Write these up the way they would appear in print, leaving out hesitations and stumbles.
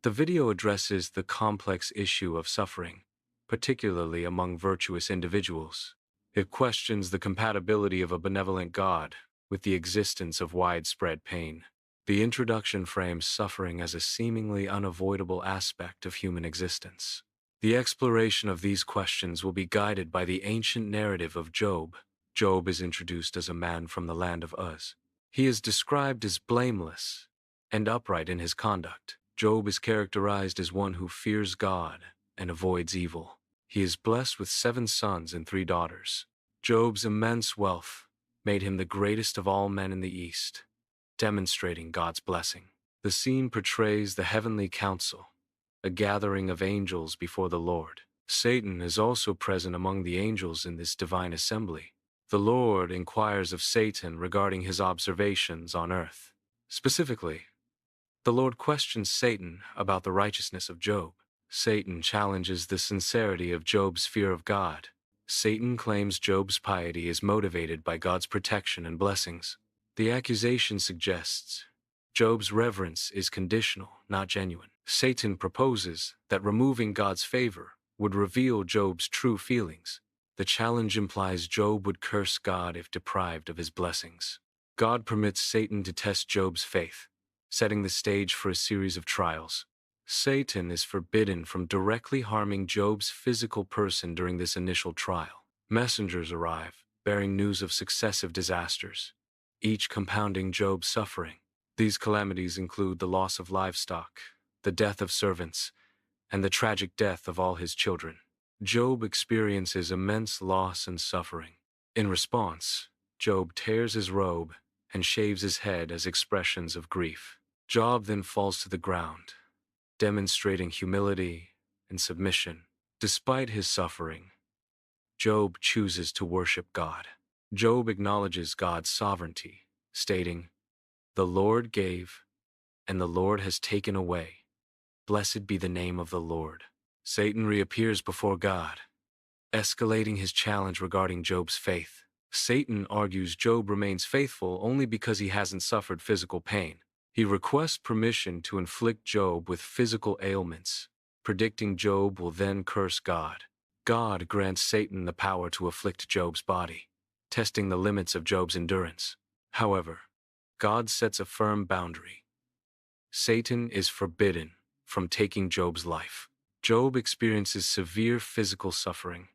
The video addresses the complex issue of suffering, particularly among virtuous individuals. It questions the compatibility of a benevolent God with the existence of widespread pain. The introduction frames suffering as a seemingly unavoidable aspect of human existence. The exploration of these questions will be guided by the ancient narrative of Job. Job is introduced as a man from the land of Uz. He is described as blameless and upright in his conduct. Job is characterized as one who fears God and avoids evil. He is blessed with 7 sons and 3 daughters. Job's immense wealth made him the greatest of all men in the East, demonstrating God's blessing. The scene portrays the heavenly council, a gathering of angels before the Lord. Satan is also present among the angels in this divine assembly. The Lord inquires of Satan regarding his observations on earth. Specifically, the Lord questions Satan about the righteousness of Job. Satan challenges the sincerity of Job's fear of God. Satan claims Job's piety is motivated by God's protection and blessings. The accusation suggests Job's reverence is conditional, not genuine. Satan proposes that removing God's favor would reveal Job's true feelings. The challenge implies Job would curse God if deprived of his blessings. God permits Satan to test Job's faith, setting the stage for a series of trials. Satan is forbidden from directly harming Job's physical person during this initial trial. Messengers arrive, bearing news of successive disasters, each compounding Job's suffering. These calamities include the loss of livestock, the death of servants, and the tragic death of all his children. Job experiences immense loss and suffering. In response, Job tears his robe and shaves his head as expressions of grief. Job then falls to the ground, demonstrating humility and submission. Despite his suffering, Job chooses to worship God. Job acknowledges God's sovereignty, stating, "The Lord gave, and the Lord has taken away. Blessed be the name of the Lord." Satan reappears before God, escalating his challenge regarding Job's faith. Satan argues Job remains faithful only because he hasn't suffered physical pain. He requests permission to inflict Job with physical ailments, predicting Job will then curse God. God grants Satan the power to afflict Job's body, testing the limits of Job's endurance. However, God sets a firm boundary. Satan is forbidden from taking Job's life. Job experiences severe physical suffering,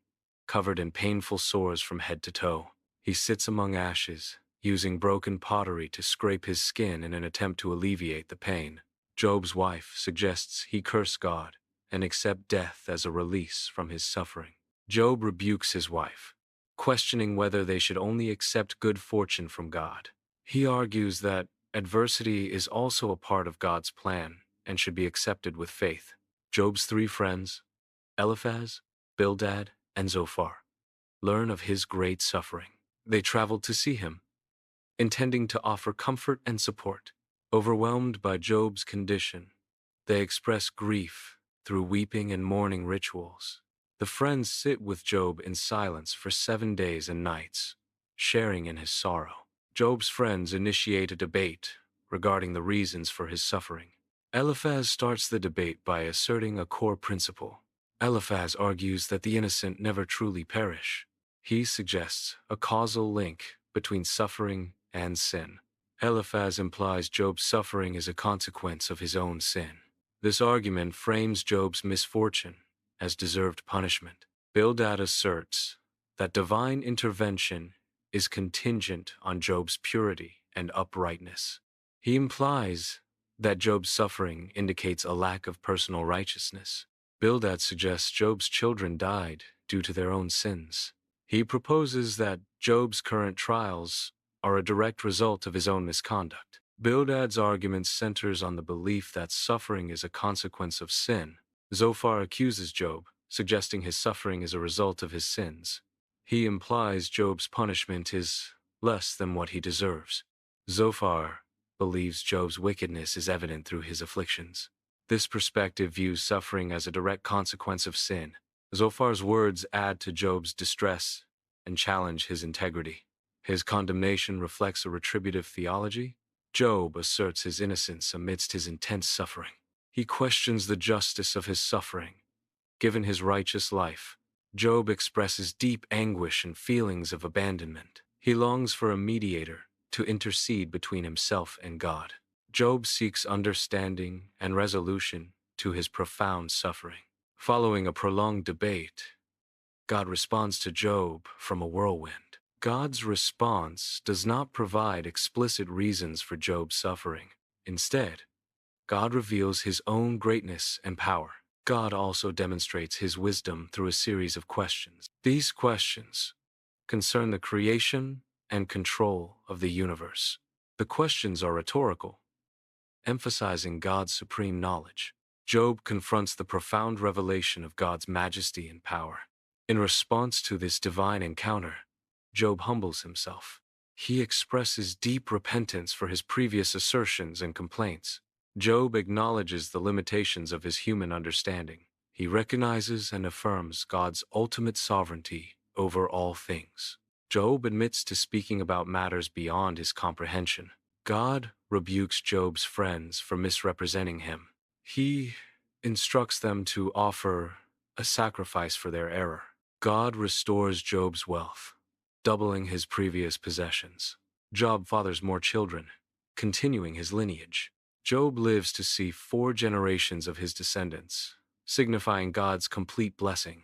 covered in painful sores from head to toe. He sits among ashes, using broken pottery to scrape his skin in an attempt to alleviate the pain. Job's wife suggests he curse God and accept death as a release from his suffering. Job rebukes his wife, questioning whether they should only accept good fortune from God. He argues that adversity is also a part of God's plan and should be accepted with faith. Job's 3 friends, Eliphaz, Bildad, and Zophar, learn of his great suffering. They traveled to see him, intending to offer comfort and support. Overwhelmed by Job's condition, they express grief through weeping and mourning rituals. The friends sit with Job in silence for 7 days and nights, sharing in his sorrow. Job's friends initiate a debate regarding the reasons for his suffering. Eliphaz starts the debate by asserting a core principle. Eliphaz argues that the innocent never truly perish. He suggests a causal link between suffering and sin. Eliphaz implies Job's suffering is a consequence of his own sin. This argument frames Job's misfortune as deserved punishment. Bildad asserts that divine intervention is contingent on Job's purity and uprightness. He implies that Job's suffering indicates a lack of personal righteousness. Bildad suggests Job's children died due to their own sins. He proposes that Job's current trials are a direct result of his own misconduct. Bildad's argument centers on the belief that suffering is a consequence of sin. Zophar accuses Job, suggesting his suffering is a result of his sins. He implies Job's punishment is less than what he deserves. Zophar believes Job's wickedness is evident through his afflictions. This perspective views suffering as a direct consequence of sin. Zophar's words add to Job's distress and challenge his integrity. His condemnation reflects a retributive theology. Job asserts his innocence amidst his intense suffering. He questions the justice of his suffering. Given his righteous life, Job expresses deep anguish and feelings of abandonment. He longs for a mediator to intercede between himself and God. Job seeks understanding and resolution to his profound suffering. Following a prolonged debate, God responds to Job from a whirlwind. God's response does not provide explicit reasons for Job's suffering. Instead, God reveals his own greatness and power. God also demonstrates his wisdom through a series of questions. These questions concern the creation and control of the universe. The questions are rhetorical, emphasizing God's supreme knowledge. Job confronts the profound revelation of God's majesty and power. In response to this divine encounter, Job humbles himself. He expresses deep repentance for his previous assertions and complaints. Job acknowledges the limitations of his human understanding. He recognizes and affirms God's ultimate sovereignty over all things. Job admits to speaking about matters beyond his comprehension. God rebukes Job's friends for misrepresenting him. He instructs them to offer a sacrifice for their error. God restores Job's wealth, doubling his previous possessions. Job fathers more children, continuing his lineage. Job lives to see 4 generations of his descendants, signifying God's complete blessing.